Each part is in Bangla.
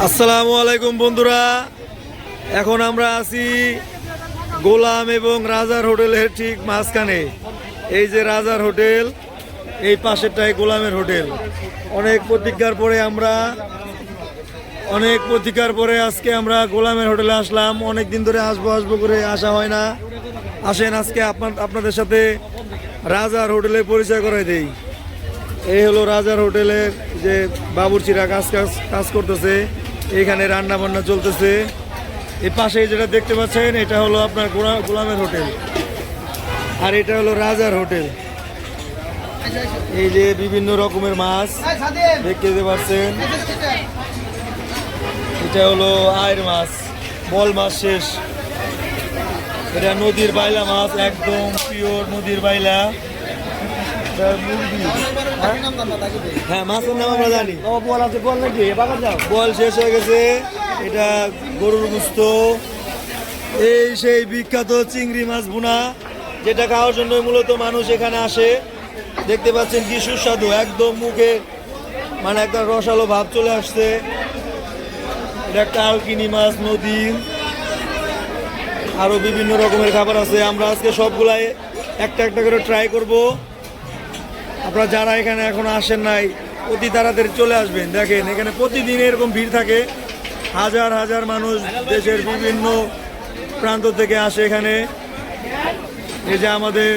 আসসালামু আলাইকুম বন্ধুরা, এখন আমরা আছি গোলাম এবং রাজার হোটেলের ঠিক মাঝখানে। এই যে রাজার হোটেল, এই পাশেরটাই গোলামের হোটেল। অনেক প্রতীক্ষার পরে আজকে আমরা গোলামের হোটেলে আসলাম। অনেক দিন ধরে আসবো করে আসা হয় না। আসেন আজকে আপনাদের সাথে রাজার হোটেলের পরিচয় করাই দেই। এই হলো রাজার হোটেলের যে বাবুর্চিরা কাজ করতেছে, এখানে রান্না বান্না চলতেছে। এই পাশে যেটা দেখতে পাচ্ছেন এটা হলো আপনার গোলামের হোটেল, আর এটা হলো রাজার হোটেল। এই যে বিভিন্ন রকমের মাছ দেখতে পাচ্ছেন, এটা হলো আয়ের মাছ, বল মাছ শেষ। এটা নদীর বাইলা মাছ, একদম পিওর নদীর বাইলা। হ্যাঁ, মাছের নাম আমরা জানি। বল শেষ হয়ে গেছে। এটা গরুর গোশত। এই সেই বিখ্যাত চিংড়ি মাছ ভুনা, যেটা খাওয়ার জন্য মূলত মানুষ এখানে আসে। দেখতে পাচ্ছেন কি সুস্বাদু, একদম মুখে মানে একটা রসালো ভাব চলে আসছে। এটা কালকিনি মাছ নদীর। আরো বিভিন্ন রকমের খাবার আছে। আমরা আজকে সবগুলাই একটা একটা করে ট্রাই করব। আপনারা যারা এখানে এখনো আসেন নাই, অতি তাড়াতাড়ি চলে আসবেন। দেখেন এখানে প্রতিদিন এরকম ভিড় থাকে, হাজার হাজার মানুষ দেশের বিভিন্ন প্রান্ত থেকে আসে এখানে। এই যে আমাদের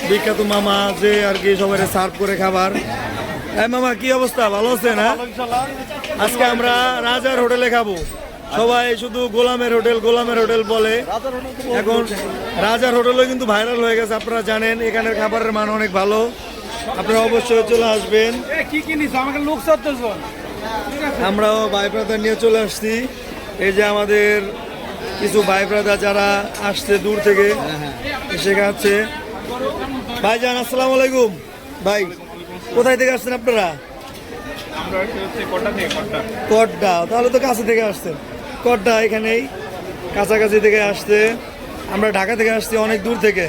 বিখ্যাত মামা যে আর কি সবাই সার্ভ করে খাবার। হ্যাঁ মামা, কি অবস্থা? ভালো আছেন? হ্যাঁ, আজকে আমরা রাজার হোটেলে খাবো। সবাই শুধু গোলামের হোটেল বলে। এখন রাজার হোটেলও কিন্তু ভাইরাল হয়ে গেছে, আপনারা জানেন। এখানের খাবারের মান অনেক ভালো, আপনারা অবশ্যই চলে আসবেন। আমরাও ভাই ব্রাদার নিয়ে চলে আসছি। এই যে আমাদের কিছু ভাই ব্রাদার যারা আসছে দূর থেকে এসে খাচ্ছে। ভাইজান আসসালামু আলাইকুম। ভাই, কোথায় থেকে আসছেন আপনারা? কড্ডা, তাহলে তো কাছে থেকে আসছেন। কড্ডা এখানেই কাছাকাছি থেকে আসছে। আমরা ঢাকা থেকে আসছি, অনেক দূর থেকে।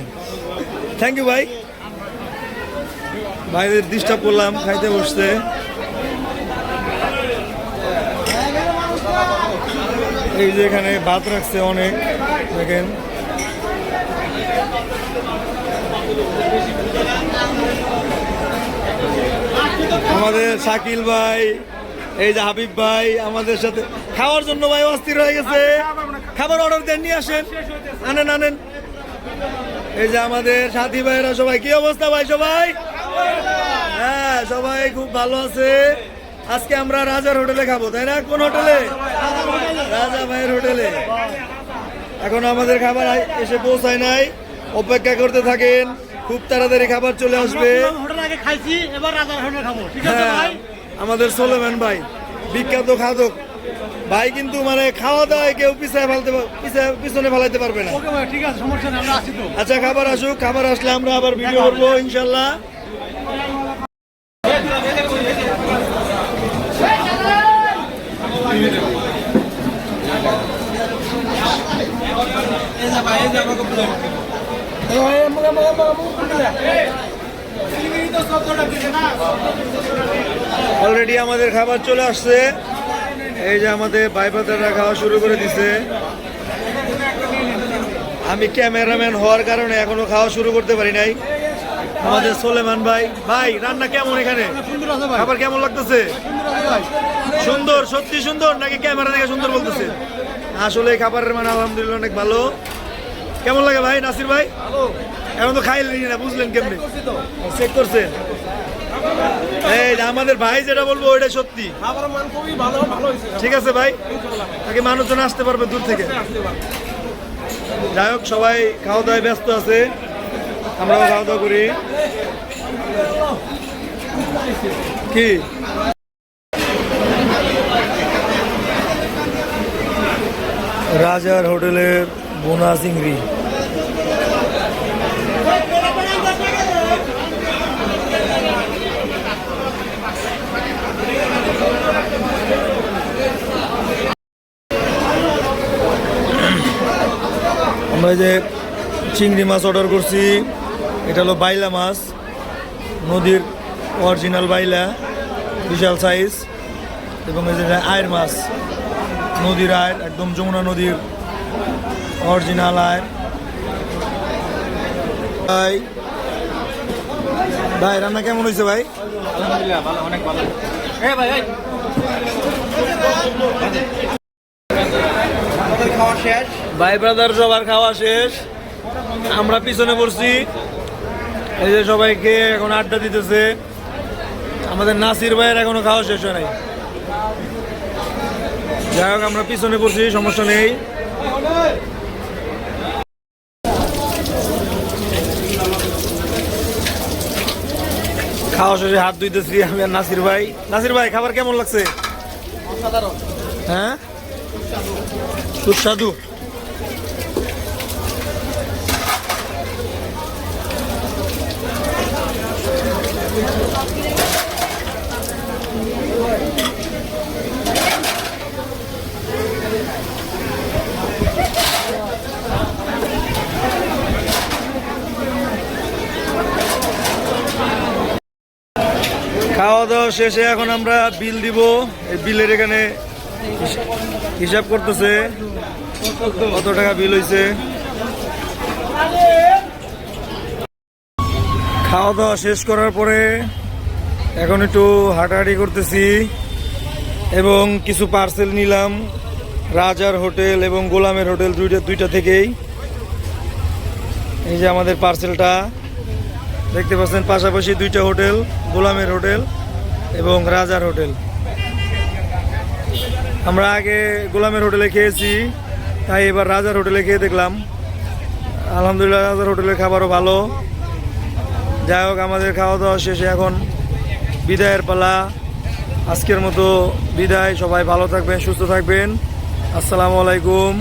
থ্যাংক ইউ ভাই। ভাইদের ডিস্টার্ব করলাম, খাইতে বসতে। এই যে এখানে ভাত রাখছে অনেক, দেখেন। আমাদের শাকিল ভাই, এই যে হাবিব ভাই আমাদের সাথে খাওয়ার জন্য ভাই অস্থির হয়ে গেছে। খাবার অর্ডার দেন, নিয়ে আসেন, আনেন। এই যে আমাদের সাথী ভাইয়েরা সবাই, কি অবস্থা ভাই সবাই? হ্যাঁ, সবাই খুব ভালো আছে। আজকে আমরা রাজার হোটেলে খাবো, তাই না? কোন হোটেলে? রাজা ভাইয়ের হোটেলে। এখন আমাদের খাবার এসে পৌঁছায় নাই, অপেক্ষা করতে থাকেন, খুব তাড়াতাড়ি খাবার চলে আসবে। হ্যাঁ, আমাদের সোলেমান ভাই বিখ্যাত খাদক ভাই, কিন্তু মানে খাওয়া দাওয়ায় কেউ পিছনে ফেলাইতে পারবে না। আচ্ছা, খাবার আসুক, খাবার আসলে আমরা আবার ভিডিও করবো ইনশাল্লাহ। অলরেডি আমাদের খাবার চলে আসছে। এই যে আমাদের ভাই ব্রাদাররা খাওয়া শুরু করে দিছে। আমি ক্যামেরাম্যান হওয়ার কারণে এখনো খাওয়া শুরু করতে পারি নাই। আমাদের সোলেমান ভাই, রান্না কেমন? এখানে খাবার কেমন লাগতেছে? সুন্দর, সত্যি সুন্দর নাকি ক্যামেরা থেকে সুন্দর বলতেছে? আসলে খাবারের মান আলহামদুলিল্লাহ অনেক ভালো। কেমন লাগে ভাই নাসির ভাই? এখন তো খাইলেন না, বুঝলেন কেমনি? চেক করছেন? এই আমাদের ভাই যেটা বলবো ওইটা সত্যি। ঠিক আছে ভাই, নাকি মানুষজন আসতে পারবে দূর থেকে? যাই হোক, সবাই খাওয়া দাওয়ায় ব্যস্ত আছে, আমরাও খাওয়া দাওয়া করি। কি রাজার হোটেলের বোনা চিংড়ি। আমরা যে চিংড়ি মাছ অর্ডার করছি, এটা হলো বাইলা মাছ, নদীর অরিজিনাল বাইলা, বিশাল সাইজ। এবং এই যে আয়ের মাছ, নদীর আয়ের, একদম যমুনা নদীর অরিজিনাল আয়ের। ভাই ভাই রান্না কেমন হয়েছে ভাই? আলহামদুলিল্লাহ ভালো, অনেক ভালো। আমাদের খাওয়া শেষ। ভাই ব্রাদার সবার খাওয়া শেষ, আমরা পিছনে পড়ছি। এই যে সবাইকে এখন আড্ডা দিতেছে। আমাদের নাসির ভাইয়ের এখনো খাওয়া শেষ হয় নাই। যাই হোক আমরা পিছনে পড়ছি, সমস্যা নেই। খাওয়া শেষে হাত ধুইতেছি আমি আর নাসির ভাই। নাসির ভাই খাবার কেমন লাগছে? হ্যাঁ, সুস্বাদু। খাওয়া দাওয়া শেষে এখন আমরা বিল দিব। এই বিলের এখানে হিসাব করতেছে কত টাকা বিল হয়েছে। খাওয়া দাওয়া শেষ করার পরে এখন একটু হাঁটাহাঁটি করতেছি এবং কিছু পার্সেল নিলাম রাজার হোটেল এবং গোলামের হোটেল, দুইটা থেকেই। এই যে আমাদের পার্সেলটা দেখতে পাচ্ছেন, পাশাপাশি দুইটা হোটেল, গোলামের হোটেল এবং রাজার হোটেল। আমরা আগে গোলামের হোটেলে খেয়েছি, তাই এবার রাজার হোটেলে খেয়ে দেখলাম। আলহামদুলিল্লাহ রাজার হোটেলের খাবারও ভালো। যাই হোক আমাদের খাওয়া দাওয়া শেষে এখন বিদায়ের পালা। আজকের মতো বিদায়। সবাই ভালো থাকবেন, সুস্থ থাকবেন। আসসালামু আলাইকুম।